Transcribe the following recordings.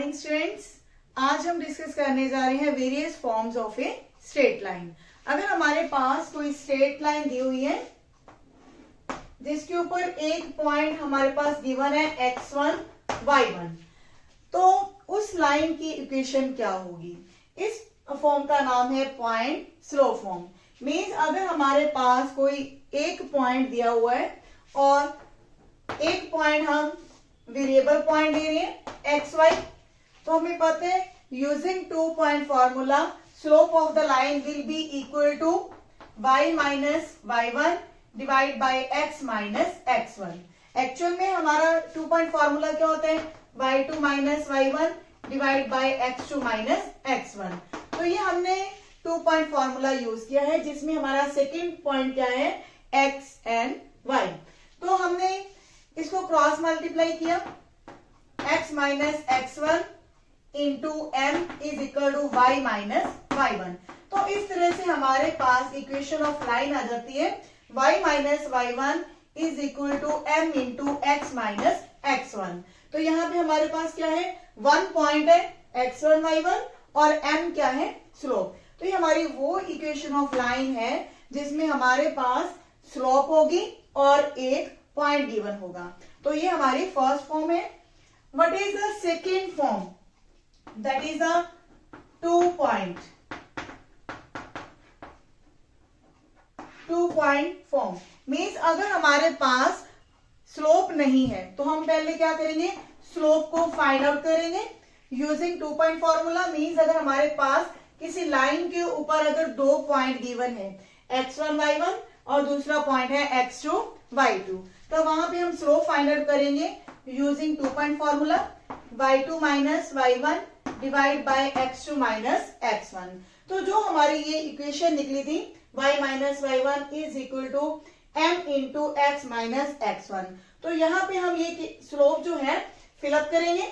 Morning students. आज हम discuss करने जा रहे हैं various forms of a straight line. अगर हमारे पास कोई स्ट्रेट लाइन दी हुई है जिसके ऊपर एक पॉइंट हमारे पास गिवन है x1 y1, तो उस लाइन की इक्वेशन क्या होगी? इस फॉर्म का नाम है पॉइंट स्लो फॉर्म। मीन्स अगर हमारे पास कोई एक पॉइंट दिया हुआ है और एक पॉइंट हम वेरिएबल पॉइंट दे रहे हैं एक्स वाई, तो हमें पता है using 2 point formula slope of the line will be equal to y minus y1 divide by x minus x1। Actual में हमारा 2 पॉइंट फॉर्मूला क्या होता है? y2 minus y1 divide by x2 minus x1। तो ये हमने 2 पॉइंट फॉर्मूला यूज किया है जिसमें हमारा सेकेंड पॉइंट क्या है? x and y। तो हमने इसको क्रॉस मल्टीप्लाई किया, x minus x1 into m is equal to y minus y1। तो इस तरह से हमारे पास इक्वेशन ऑफ लाइन आ जाती है y minus y1 is equal to m into x minus x1। तो यहाँ पे हमारे पास क्या है? 1 पॉइंट है x1 y1 और m क्या है? स्लोप। तो ये हमारी वो इक्वेशन ऑफ लाइन है जिसमें हमारे पास स्लोप होगी और एक पॉइंट गिवन होगा। तो ये हमारी फर्स्ट फॉर्म है। What is the second form? That is a 2 point form. Means अगर हमारे पास स्लोप नहीं है तो हम पहले क्या करेंगे? स्लोप को फाइंड आउट करेंगे यूजिंग 2 पॉइंट फॉर्मूला। मीन्स अगर हमारे पास किसी लाइन के ऊपर अगर 2 पॉइंट गिवन है x1 y1 और दूसरा पॉइंट है x2 y2, तो वहां पे हम स्लोप फाइंड आउट करेंगे using 2 point formula y2 minus y1 divide by x2 minus x1। तो जो हमारी ये इक्वेशन निकली थी y minus y1 is equal to m into x minus x1। तो यहाँ पे हम ये स्लोप जो है फिलअप करेंगे।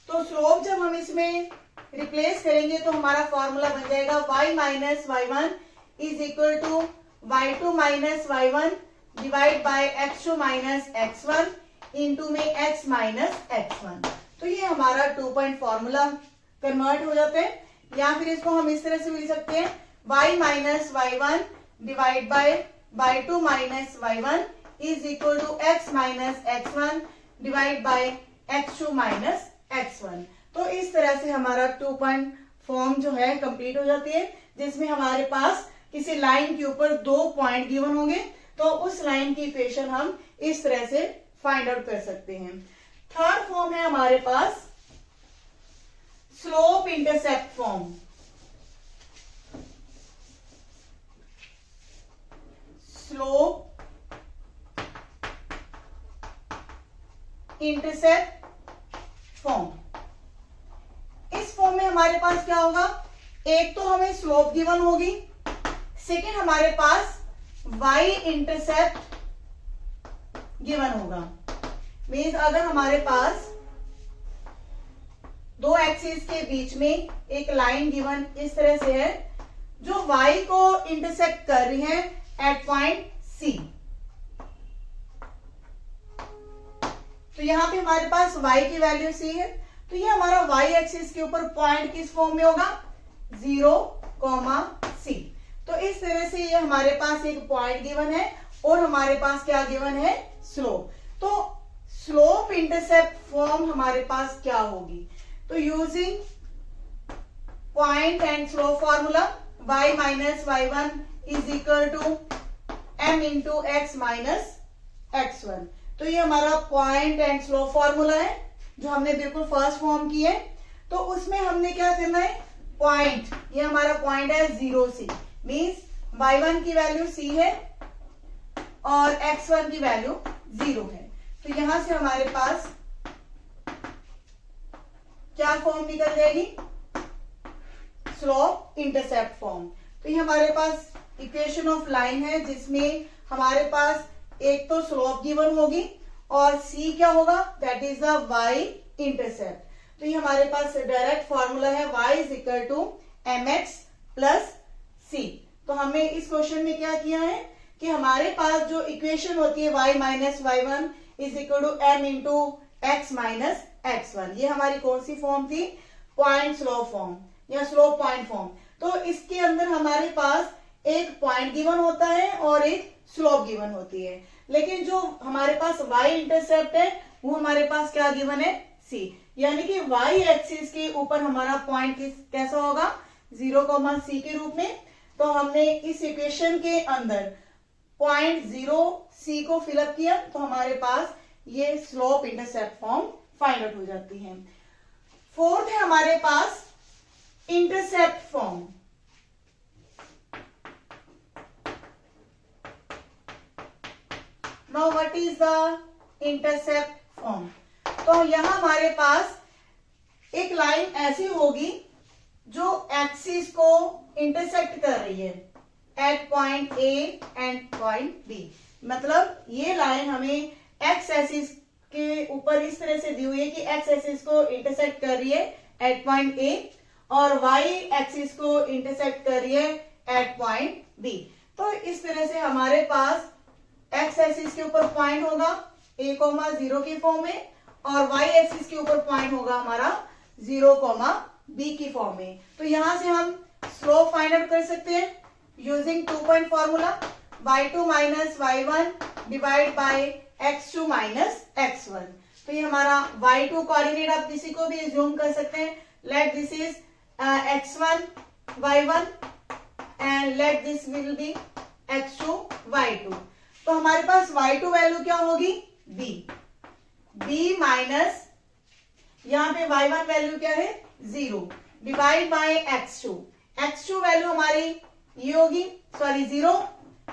तो स्लोप जब हम इसमें रिप्लेस करेंगे तो हमारा फॉर्मूला बन जाएगा y minus y1 is equal to y2 minus y1 divide by x2 minus x1 into में x माइनस x1। तो ये हमारा 2 पॉइंट फॉर्मूला कन्वर्ट हो जाता है। या फिर इसको हम इस तरह से भी लिख सकते हैं y minus y1 divide by y2 minus y1 is equal to x minus x1 divide by x2 minus x1। तो इस तरह से हमारा 2 पॉइंट फॉर्म जो है कंप्लीट हो जाती है जिसमें हमारे पास किसी लाइन के ऊपर 2 पॉइंट गिवन होंगे तो उस लाइन की इक्वेशन हम इस तरह से फाइंड आउट कर सकते हैं। थर्ड फॉर्म है हमारे पास slope intercept form. Slope intercept form. इस फॉर्म में हमारे पास क्या होगा? एक तो हमें स्लोप गिवन होगी, सेकेंड हमारे पास y इंटरसेप्ट गिवन होगा। मीन्स अगर हमारे पास 2 एक्सिस के बीच में एक लाइन गिवन इस तरह से है जो y को इंटरसेक्ट कर रही है एट पॉइंट C, तो यहां पे हमारे पास y की वैल्यू C है। तो ये हमारा y एक्सिस के ऊपर पॉइंट किस फॉर्म में होगा? 0, C। तो इस तरह से ये हमारे पास एक पॉइंट गिवन है और हमारे पास क्या गिवन है? स्लोप। तो स्लोप इंटरसेप्ट फॉर्म हमारे पास क्या होगी? तो using point and slope formula y minus y1 is equal to m into x minus x1। तो ये हमारा पॉइंट एंड स्लोप फॉर्मूला है जो हमने बिल्कुल फर्स्ट फॉर्म की है। तो उसमें हमने क्या करना है? पॉइंट, ये हमारा पॉइंट है 0C। मीन्स y1 की वैल्यू C है और x1 की वैल्यू 0 है। तो यहां से हमारे पास क्या फॉर्म निकल जाएगी? Slope intercept form. तो ये हमारे पास इक्वेशन ऑफ लाइन है जिसमें हमारे पास एक तो स्लोप गिवन होगी और C क्या होगा? That is the y intercept. तो ये हमारे पास डायरेक्ट फॉर्मूला है y is equal to mx plus C। तो हमने इस क्वेश्चन में क्या किया है कि हमारे पास जो इक्वेशन होती है y minus y1 is equal to m into x minus x1। ये हमारी कौन सी फॉर्म थी? पॉइंट स्लोप फॉर्म या स्लोप पॉइंट फॉर्म। तो इसके अंदर हमारे पास एक पॉइंट गिवन होता है और एक स्लोप गिवन होती है, लेकिन जो हमारे पास y इंटरसेप्ट है वो हमारे पास क्या गिवन है? c, यानी कि y एक्सिस के ऊपर हमारा पॉइंट कैसा होगा? 0,c के रूप में। तो हमने इस इक्वेशन के अंदर पॉइंट 0c को फिलअप किया तो हमारे पास ये slope intercept form find out हो जाती है। फोर्थ है हमारे पास intercept form. Now what is the intercept form? तो यहां हमारे पास एक लाइन ऐसी होगी जो एक्सिस को इंटरसेक्ट कर रही है at point A and point B. मतलब ये लाइन हमें एक्स एक्सिस के ऊपर इस तरह से दी हुई है कि एक्स एक्सिस को इंटरसेक्ट कर रही है एट पॉइंट ए और वाई एक्सिस को इंटरसेक्ट कर रही है एट पॉइंट बी। तो इस तरह से हमारे पास एक्स एक्सिस के ऊपर पॉइंट होगा a,0 की फॉर्म में और y एक्सिस के ऊपर पॉइंट होगा हमारा 0,b की फॉर्म में। तो यहां से हम स्लोप फाइंड आउट कर सकते हैं using 2 point formula, y2 minus y1 divide by x2 minus x1। तो ये हमारा y2 कोऑर्डिनेट आप किसी को भी एज्यूम कर सकते हैं। Let this is x1 y1 and let this will be x2 y2। तो हमारे पास y2 वैल्यू क्या होगी? b माइनस यहां पे y1 वैल्यू क्या है? 0 डिवाइड बाय x2 वैल्यू हमारी ये होगी, सॉरी 0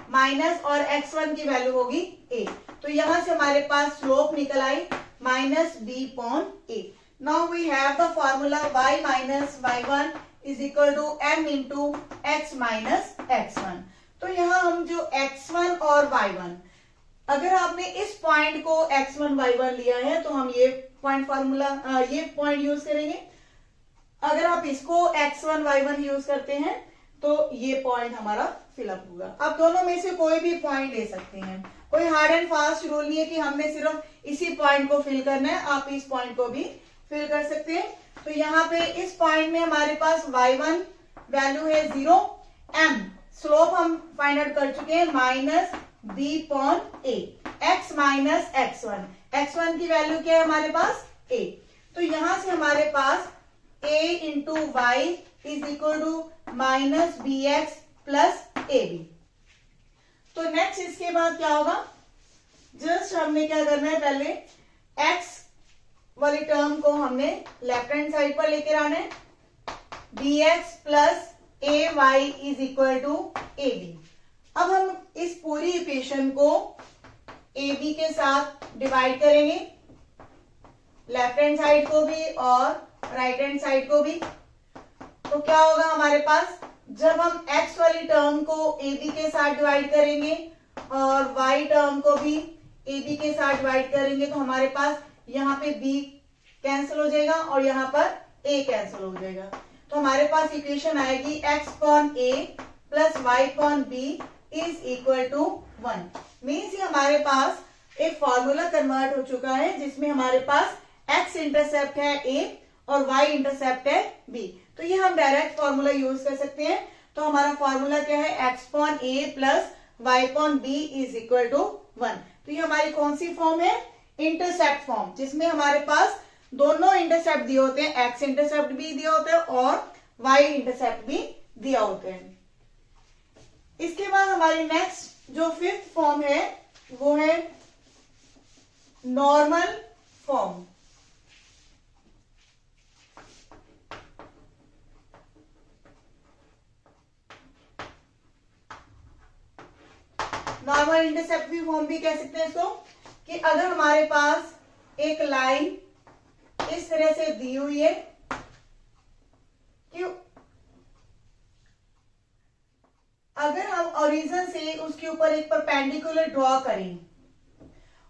माइनस और x1 की वैल्यू होगी a। तो यहां से हमारे पास स्लोप निकल आई minus b upon a। Now we have the formula y minus y1 is equal to m into x minus x1। तो यहां हम जो x1 और y1, अगर आपने इस पॉइंट को x1 y1 लिया है तो हम ये पॉइंट फॉर्मूला ये पॉइंट यूज करेंगे। अगर आप इसको x1 y1 यूज करते हैं तो ये पॉइंट हमारा फिलअप होगा। आप दोनों में से कोई भी पॉइंट ले सकते हैं, कोई हार्ड एंड फास्ट रूल नहीं है कि हमने सिर्फ इसी पॉइंट को फिल करना है, आप इस पॉइंट को भी फिल कर सकते हैं। तो यहाँ पे इस पॉइंट में हमारे पास y1 वैल्यू है 0, m स्लोप हम फाइंड आउट कर चुके हैं minus b upon a, x minus x1 की वैल्यू क्या है हमारे पास? a। तो यहां से हमारे पास a into Y is equal to minus B X plus A B. तो नेक्स्ट इसके बाद क्या होगा? जस्ट हमने क्या करना है, पहले x वाली टर्म को हमने लेफ्ट हैंड साइड पर लेकर आना है, B X plus A Y is equal to A B. अब हम इस पूरी इक्वेशन को ए बी के साथ डिवाइड करेंगे, लेफ्ट हैंड साइड को भी और राइट हैंड साइड को भी। तो क्या होगा हमारे पास? जब हम x वाली टर्म को ए बी के साथ डिवाइड करेंगे और y टर्म को भी ए बी के साथ डिवाइड करेंगे तो हमारे पास यहाँ पे b कैंसिल हो जाएगा और यहाँ पर a कैंसिल हो जाएगा। तो हमारे पास इक्वेशन आएगी x upon a plus y upon b is equal to 1। Means ये हमारे पास एक फॉर्मूला कन्वर्ट हो चुका है जिसमें हमारे पास x इंटरसेप्ट है a और y इंटरसेप्ट है b। तो ये हम डायरेक्ट फॉर्मूला यूज कर सकते हैं। तो हमारा फॉर्मूला क्या है? x upon a plus y upon b is equal to 1। तो ये हमारी कौन सी फॉर्म है? इंटरसेप्ट फॉर्म, जिसमें हमारे पास दोनों इंटरसेप्ट दिए होते हैं, x इंटरसेप्ट भी दिया होता है और y इंटरसेप्ट भी दिया होता है। इसके बाद हमारी नेक्स्ट जो फिफ्थ फॉर्म है वो है नॉर्मल फॉर्म। नॉर्मल इंटरसेप्ट भी फॉर्म भी कह सकते हैं इसको, कि अगर हमारे पास एक लाइन इस तरह से दी हुई है कि अगर हम ओरिजिन से उसके ऊपर एक परपेंडिकुलर ड्रॉ करें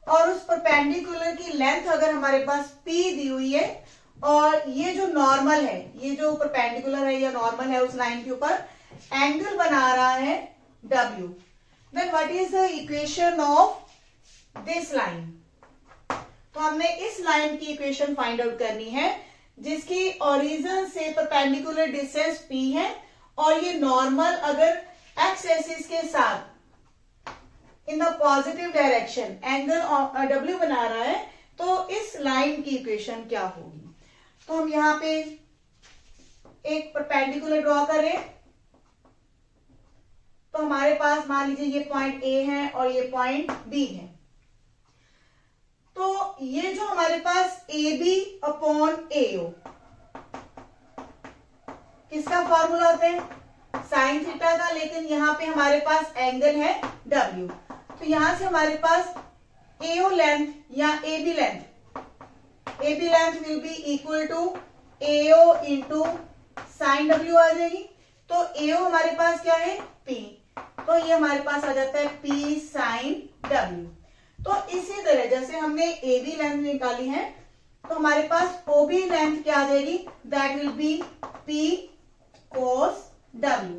और उस परपेंडिकुलर की लेंथ अगर हमारे पास p दी हुई है और ये जो नॉर्मल है, ये जो परपेंडिकुलर है या नॉर्मल है उस लाइन के ऊपर एंगल बना रहा है w, then what is the equation of this line? तो हमने इस लाइन की इक्वेशन फाइंड आउट करनी है जिसकी ओरिजिन से परपेंडिकुलर डिस्टेंस p है और ये नॉर्मल अगर x एक्सिस के साथ in the positive direction angle w बना रहा है तो इस लाइन की इक्वेशन क्या होगी। तो हम यहाँ पे एक परपेंडिकुलर ड्रॉ करें तो हमारे पास मान लीजिए ये पॉइंट A है और ये पॉइंट B है। तो ये जो हमारे पास AB अपॉन AO किसका फॉर्मूला होता है, साइन थीटा का, लेकिन यहाँ पे हमारे पास एंगल है W। तो यहां से हमारे पास AO लेंथ या AB length will be equal to AO into sine W आ जाएगी। तो AO हमारे पास क्या है P, तो ये हमारे पास आ जाता है P साइन W। तो इसी तरह जैसे हमने AB लेंथ निकाली है तो हमारे पास OB लेंथ क्या आ जाएगी, that will B P cos W।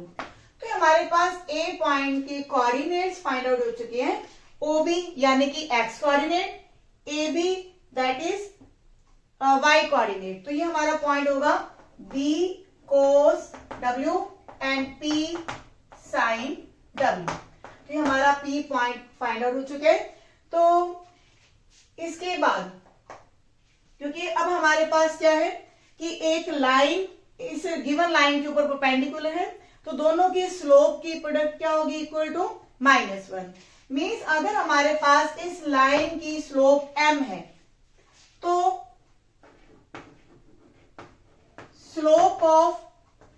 तो हमारे पास A पॉइंट के कोऑर्डिनेट्स फाइंड आउट हो चुके हैं, OB यानी कि x coordinate, AB that is y coordinate. तो ये हमारा पॉइंट होगा B cos W and P sin W। तो ये हमारा P पॉइंट फाइंड आउट हो चुके हैं। तो इसके बाद क्योंकि अब हमारे पास क्या है कि एक लाइन इस गिवन लाइन के ऊपर परपेंडिकुलर है तो दोनों की स्लोप की प्रोडक्ट क्या होगी, इक्वल टू -1। मीन्स अगर हमारे पास इस लाइन की स्लोप m है तो slope of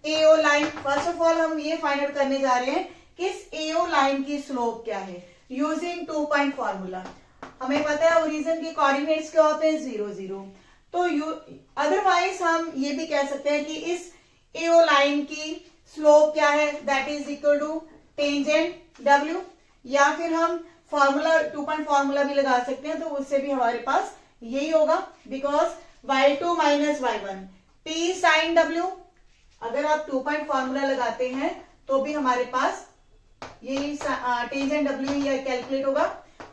AO line, first of all हम ये फाइंड आउट करने जा रहे हैं कि इस AO लाइन की स्लोप क्या है यूजिंग 2 पॉइंट फॉर्मूला। हमें पता है ओरिजिन के कोऑर्डिनेट्स क्या होते हैं 0 0। तो अदरवाइज हम ये भी कह सकते हैं कि इस AO लाइन की स्लोप क्या है, that is equal to tangent W, या फिर हम फॉर्मूला 2 पॉइंट फॉर्मूला भी लगा सकते हैं तो उससे भी हमारे पास यही होगा, because y2 minus y1 P sine W। अगर आप 2 पॉइंट फॉर्मूला लगाते हैं तो भी हमारे पास यही टेंजेंट W ये कैलकुलेट होगा,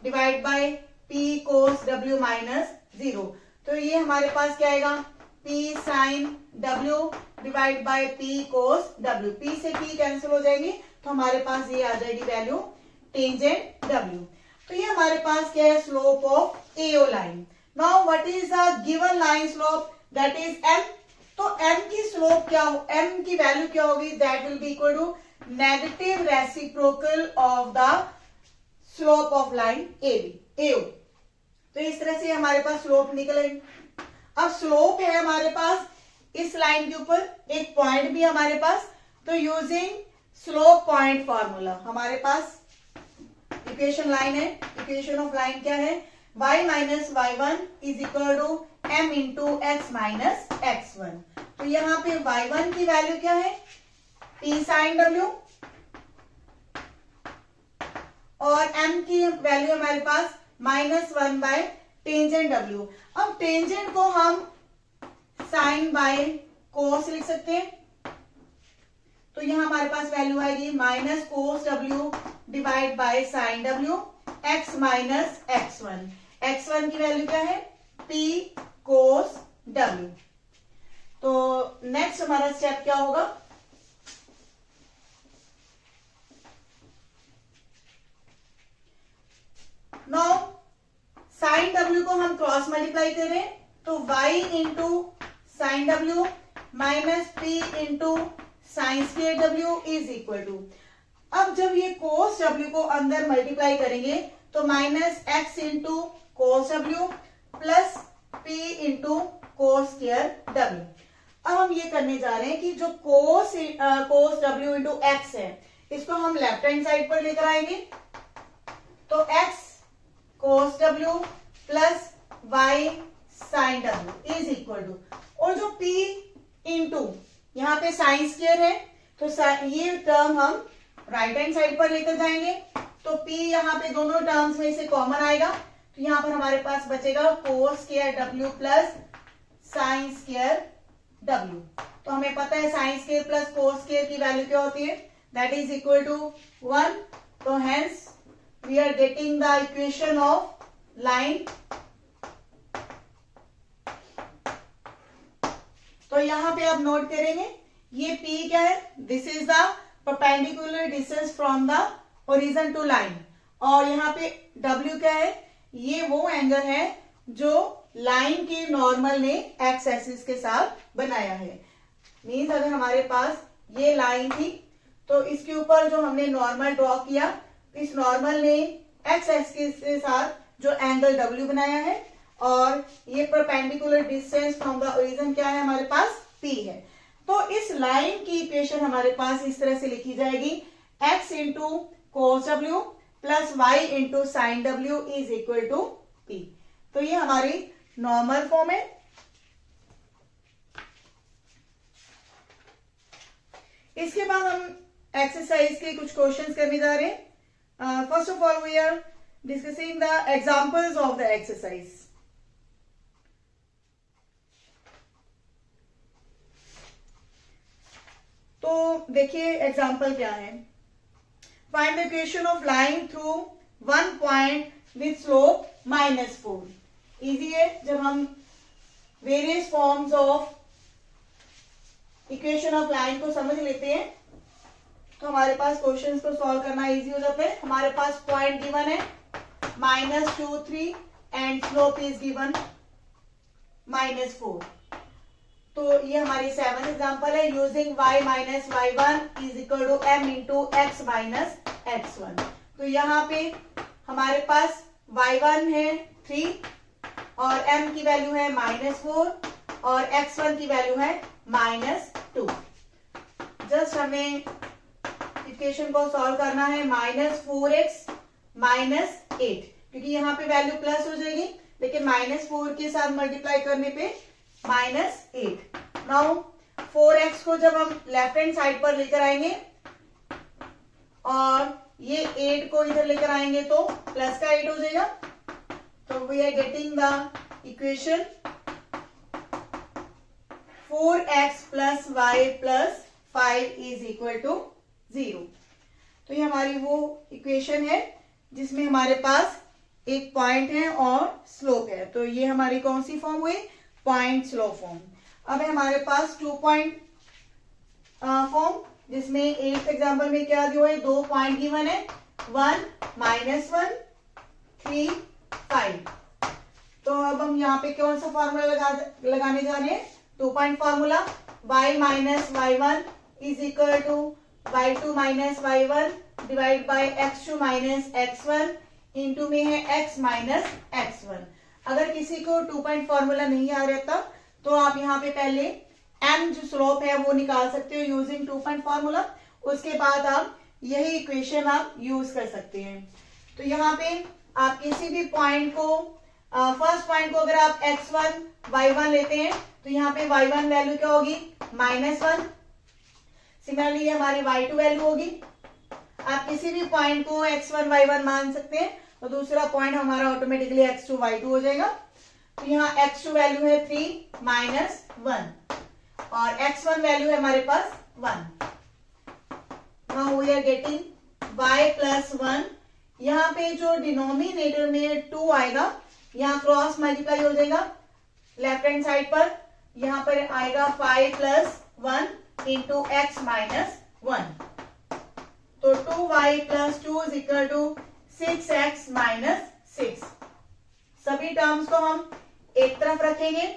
divide by P cos W minus 0। तो ये हमारे पास क्या आएगा, P sine W divide by P cos W। P से P कैंसिल हो जाएगी तो हमारे पास ये आ जाएगी वैल्यू टेंजेंट W। तो ये हमारे पास क्या है, slope of AO line. Now what is the given line slope, that is M। तो M की स्लोप क्या हो, M की वैल्यू क्या होगी, that will be equal to negative reciprocal of the slope of line AO। तो इस तरह से हमारे पास स्लोप निकलेगी। अब स्लोप है हमारे पास इस लाइन के ऊपर, एक पॉइंट भी हमारे पास, तो यूजिंग स्लोप पॉइंट फॉर्मूला हमारे पास इक्वेशन लाइन है, इक्वेशन ऑफ लाइन क्या है, y minus y1 is equal to m into x minus x1। तो यहाँ पे y1 की वैल्यू क्या है, P साइन W, और m की वैल्यू हमारे पास -1 बाय टेंजेंट W। अब टेंजेंट को हम साइन बाय कोस लिख सकते हैं, तो यहां हमारे पास वैल्यू आएगी minus cos W divide by sine W x minus x1। x1 की वैल्यू क्या है, P कोस W। तो नेक्स्ट हमारा स्टेप क्या होगा, नाउ साइन W को हम क्रॉस मल्टीप्लाई करें तो y into sine W minus P into sine square W is equal to, अब जब ये कोस W को अंदर मल्टीप्लाई करेंगे तो minus x into cos W plus P into cos square W। अब हम ये करने जा रहे हैं कि जो कोस W इंटू एक्स है इसको हम लेफ्ट हैंड साइड पर लेकर आएंगे, तो x cos W plus y sine W is equal to, और जो P इंटू यहाँ पे साइन स्क्वायर है तो ये टर्म हम राइट हैंड साइड पर लेकर जाएंगे, तो P यहाँ पे दोनों टर्म्स में से कॉमन आएगा, तो यहाँ पर हमारे पास बचेगा cos square W plus sine square W। तो हमें पता है sine square plus cos square की वैल्यू क्या होती है, दैट इज इक्वल टू 1। तो hence we are getting the equation of line यहाँ पे आप नोट करेंगे ये P क्या है, this is the perpendicular distance from the origin to line, और यहाँ पे W क्या है, ये वो एंगल है जो लाइन के नॉर्मल ने एक्स एक्सिस के साथ बनाया है। मीन्स अगर हमारे पास ये लाइन थी तो इसके ऊपर जो हमने नॉर्मल ड्रॉ किया, इस नॉर्मल ने एक्स एक्सिस के साथ जो एंगल W बनाया है, और ये perpendicular distance from the origin क्या है हमारे पास, P है। तो इस लाइन की इक्वेशन हमारे पास इस तरह से लिखी जाएगी, x into cos W plus y into sine W is equal to P। तो ये हमारी नॉर्मल फॉर्म है। इसके बाद हम एक्सरसाइज के कुछ क्वेश्चंस करने जा रहे हैं। First of all we are discussing the examples of the exercise. तो देखिए एग्जांपल क्या है, find the equation of line through one point with slope -4। Easy है, जब हम various forms of equation of line को समझ लेते हैं तो हमारे पास क्वेश्चंस को सॉल्व करना इजी हो जाता है। हमारे पास पॉइंट गिवन है -2, 3 एंड स्लोप इज गिवन -4। तो ये हमारी 7th एग्जांपल है, using y minus y1 is equal to m into x minus x1। तो यहाँ पे हमारे पास y1 है 3 और m की वैल्यू है -4 और x1 की वैल्यू है -2। जस्ट हमें इक्वेशन को सॉल्व करना है, -4x -8, क्योंकि यहाँ पे वैल्यू प्लस हो जाएगी लेकिन -4 के साथ मल्टीप्लाई करने पे -8। नाउ 4x को जब हम लेफ्ट हैंड साइड पर लेकर आएंगे और ये 8 को इधर लेकर आएंगे तो प्लस का 8 हो जाएगा। तो we are getting the equation 4x plus y plus 5 is equal to 0। तो ये हमारी वो इक्वेशन है जिसमें हमारे पास एक पॉइंट है और स्लोप है। तो ये हमारी कौन सी फॉर्म हुई, पॉइंट स्लोप फॉर्म। अब है हमारे पास 2 पॉइंट फॉर्म, जिसमें 8th एग्जांपल में क्या दिया है, 2 पॉइंट गिवन है, 1 -1 3 5। तो अब हम यहाँ पे कौन सा फॉर्मूला लगाने जा रहे हैं, 2 point formula, y minus y1 is equal to y2 minus y1 divide by x2 minus x1 into में है x माइनस x1। अगर किसी को 2 पॉइंट फॉर्मूला नहीं आ रहता तो आप यहाँ पे पहले m जो स्लोप है वो निकाल सकते हो यूजिंग 2 पॉइंट फॉर्मूला, उसके बाद आप यही इक्वेशन आप यूज कर सकते हैं। तो यहाँ पे आप किसी भी पॉइंट को, फर्स्ट पॉइंट को अगर आप x1 y1 लेते हैं तो यहाँ पे y1 वैल्यू क्या होगी, -1। सिमिलरली हमारी y2 वैल्यू होगी। आप किसी भी पॉइंट को x1 y1 मान सकते हैं तो दूसरा पॉइंट हमारा ऑटोमेटिकली x2 y2 हो जाएगा। तो यहाँ x2 वैल्यू है 3 -1 और x1 वैल्यू है हमारे पास 1। Now we are getting y plus 1। यहाँ पे जो डिनोमिनेटर में 2 आएगा, यहाँ क्रॉस मल्टीप्लाई हो जाएगा लेफ्ट हैंड साइड पर, यहाँ पर आएगा 5 प्लस 1 इंटू x माइनस 1। तो 2y plus 2 is equal to 6x minus 6। सभी टर्म्स को हम एक तरफ रखेंगे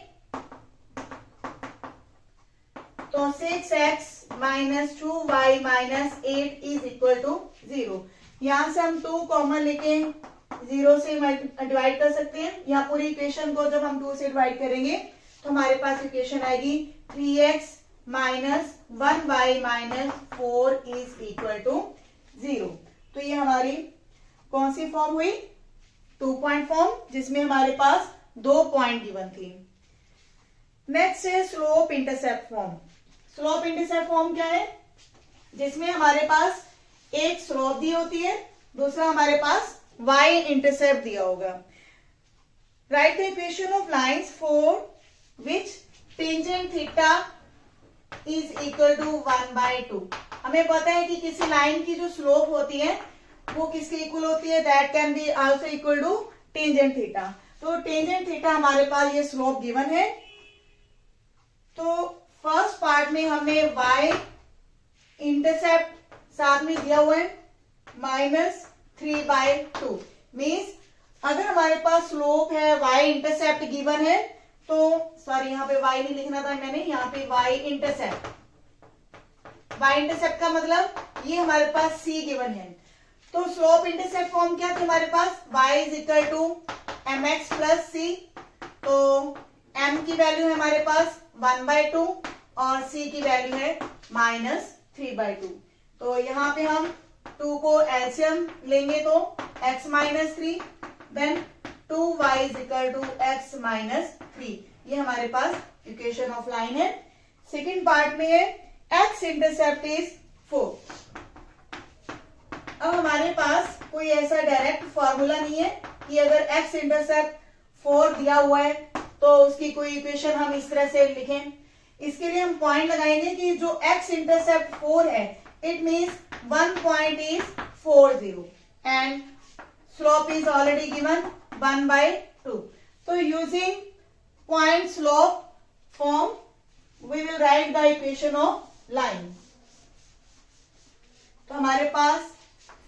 तो 6x minus 2y minus 8 is equal to 0। यहां से हम 2 कॉमन लेके 0 से डिवाइड कर सकते हैं। यहाँ पूरी इक्वेशन को जब हम 2 से डिवाइड करेंगे तो हमारे पास इक्वेशन आएगी 3x minus 1y minus 4 is equal to 0। तो ये हमारी कौन सी फॉर्म हुई, 2 पॉइंट फॉर्म, जिसमें हमारे पास 2 पॉइंट गिवन थी। नेक्स्ट है slope intercept form. Slope intercept form क्या है, जिसमें हमारे पास एक स्लोप दी होती है, दूसरा हमारे पास y इंटरसेप्ट दिया होगा। Write the equation of lines for which tangent theta is equal to 1/2। हमें पता है कि किसी लाइन की जो स्लोप होती है वो किसके इक्वल होती है, that can be also equal to tangent theta. तो टेंजेंट थीटा हमारे पास ये स्लोप गिवन है। तो फर्स्ट पार्ट में हमें y इंटरसेप्ट साथ में दिया हुआ है -3/2। मीन्स अगर हमारे पास स्लोप है, y इंटरसेप्ट गिवन है, तो सॉरी यहाँ पे y नहीं लिखना था मैंने, यहाँ पे y इंटरसेप्ट का मतलब ये हमारे पास c गिवन है। तो स्लोप इंटरसेप्ट फॉर्म क्या थी हमारे पास, y is equal to mx plus c। तो m की वैल्यू है हमारे पास 1/2 और c की वैल्यू है -3/2। तो यहाँ पे हम 2 को एलसीएम लेंगे तो x - 3, then 2y is equal to x - 3। ये हमारे पास इक्वेशन ऑफ लाइन है। सेकेंड पार्ट में है x इंटरसेप्ट इज 4। अब हमारे पास कोई ऐसा डायरेक्ट फॉर्मूला नहीं है कि अगर x इंटरसेप्ट 4 दिया हुआ है तो उसकी कोई इक्वेशन हम इस तरह से लिखें। इसके लिए हम पॉइंट लगाएंगे कि जो x इंटरसेप्ट 4 है, it means one point is 4 0 and slope is already given 1/2। तो using point slope form we will write the equation of line. तो हमारे पास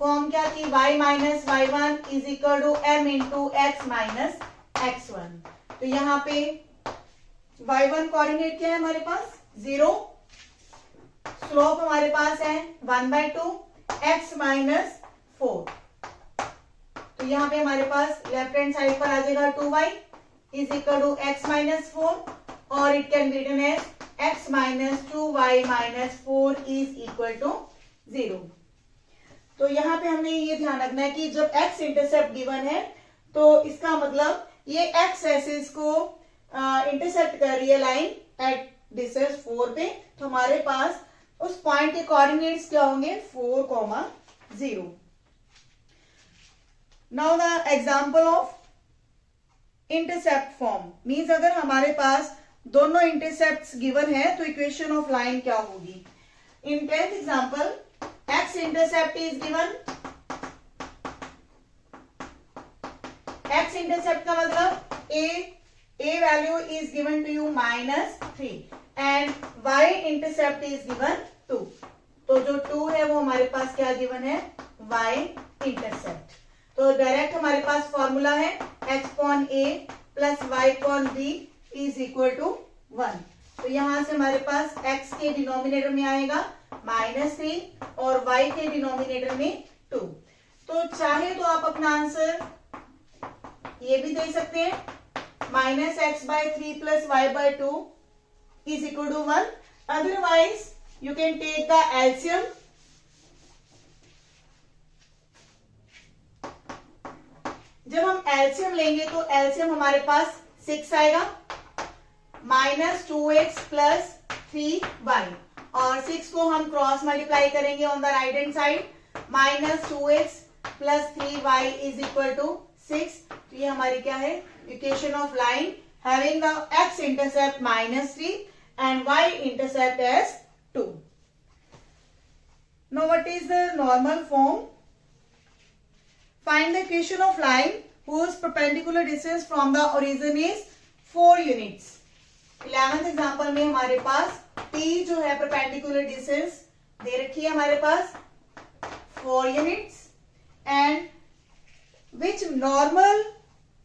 फॉर्म क्या थी, y - y1 is equal to m into x minus x1। तो यहाँ पे y1 coordinate क्या है हमारे पास 0, स्लोप हमारे पास है 1/2, x माइनस 4। तो यहाँ पे हमारे पास लेफ्ट हैंड साइड पर आ जाएगा 2y is equal to x minus 4 और it can be written as x minus 2y minus 4 is equal to 0। तो यहाँ पे हमने ये ध्यान रखना है कि जब x इंटरसेप्ट गिवन है तो इसका मतलब ये x एक्सिस को इंटरसेप्ट कर रही है लाइन एट डिस्टेंस 4 पे। तो हमारे पास उस पॉइंट के कोऑर्डिनेट्स क्या होंगे 4, 0। Now the example of intercept form means अगर हमारे पास दोनों इंटरसेप्ट्स गिवन है तो इक्वेशन ऑफ लाइन क्या होगी। In 10th example x intercept is given, x intercept का मतलब a value is given to you -3 and y intercept is given 2। तो जो 2 है वो हमारे पास क्या गिवन है y इंटरसेप्ट। तो डायरेक्ट हमारे पास फॉर्मूला है x/a plus y/b is equal to 1। तो यहां से हमारे पास x के डिनोमिनेटर में आएगा -3 और y के डिनोमिनेटर में 2। तो चाहे तो आप अपना आंसर ये भी दे सकते हैं -x/3 plus y/2 is equal to 1। Otherwise you can take the LCM. जब हम एलसीएम लेंगे तो एलसीएम हमारे पास 6 आएगा, -2x प्लस 3y और 6 को हम क्रॉस मल्टीप्लाई करेंगे on the right hand side, -2x plus 3y is equal to 6। तो ये हमारी क्या है equation of line having the x intercept -3 and y intercept as 2। Now what is the normal form. Find the equation of line whose perpendicular distance from the origin is 4 units। 11th example में हमारे पास P जो है perpendicular distance दे रखी है हमारे पास 4 units and which normal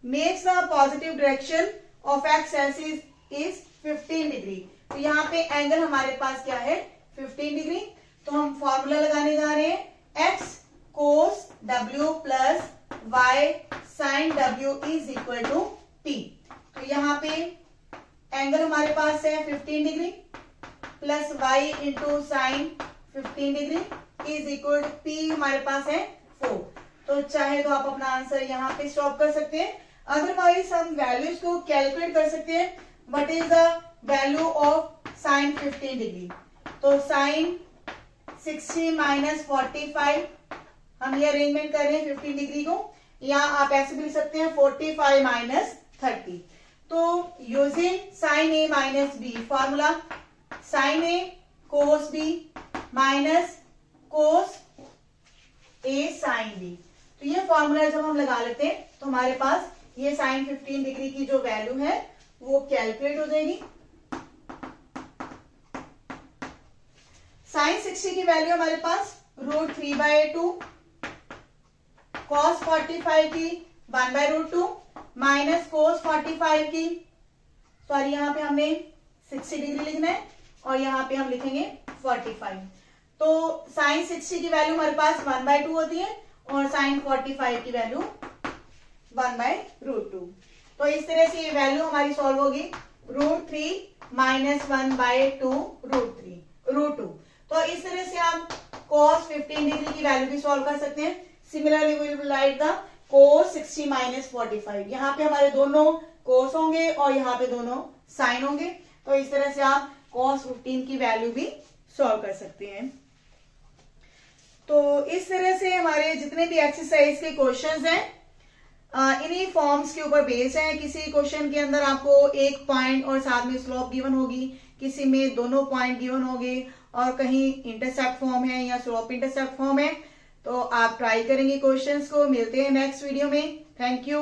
makes the positive direction of x axis is 15 degree. तो यहाँ पे एंगल हमारे पास क्या है 15 डिग्री। तो हम फॉर्मूला लगाने जा रहे हैं x cos w plus y sin w is equal to p। तो यहाँ पे एंगल हमारे पास है 15 degree plus y into sine 15 degree is equal to p हमारे पास है 4। तो चाहे तो आप अपना आंसर यहाँ पे स्टॉप कर सकते हैं, अदरवाइज हम वैल्यूज को कैलकुलेट कर सकते हैं। What is the value of sine 15 degree. तो साइन 60 माइनस 45 हम ये अरेंजमेंट कर रहे हैं 15 डिग्री को, या आप ऐसे भी लिख सकते हैं 45 माइनस 30। तो यूजिंग साइन ए माइनस बी फॉर्मूला साइन ए कोस बी माइनस कोस ए साइन बी। तो ये फॉर्मूला जब हम लगा लेते हैं तो हमारे पास ये साइन 15 डिग्री की जो वैल्यू है वो कैलकुलेट हो जाएगी। साइन 60 की वैल्यू हमारे पास √3/2, cos 45 की 1/√2 माइनस cos 45 की, सॉरी यहाँ पे हमने 60 डिग्री लिखना है और यहाँ पे हम लिखेंगे 45। तो साइन 60 की वैल्यू हमारे पास 1/2 होती है और साइन 45 की वैल्यू 1/√2। तो इस तरह से ये वैल्यू हमारी सॉल्व होगी √3 माइनस 1/2√2। तो इस तरह से आप cos 15 डिग्री की वैल्यू भी सॉल्व कर सकते हैं। Similarly we will write the cos 60 minus 45। यहाँ पे हमारे दोनों cos होंगे और यहाँ पे दोनों साइन होंगे। तो इस तरह से आप cos 15 की वैल्यू भी सॉल्व कर सकते हैं। तो इस तरह से हमारे जितने भी एक्सरसाइज के क्वेश्चंस हैं इन्हीं फॉर्म्स के ऊपर बेस्ड हैं। किसी क्वेश्चन के अंदर आपको एक पॉइंट और साथ में स्लोप गिवन होगी, किसी में दोनों पॉइंट गिवन होंगे और कहीं इंटरसेप्ट फॉर्म है या स्लोप इंटरसेप्ट फॉर्म है। तो आप ट्राई करेंगे क्वेश्चंस को। मिलते हैं नेक्स्ट वीडियो में। Thank you.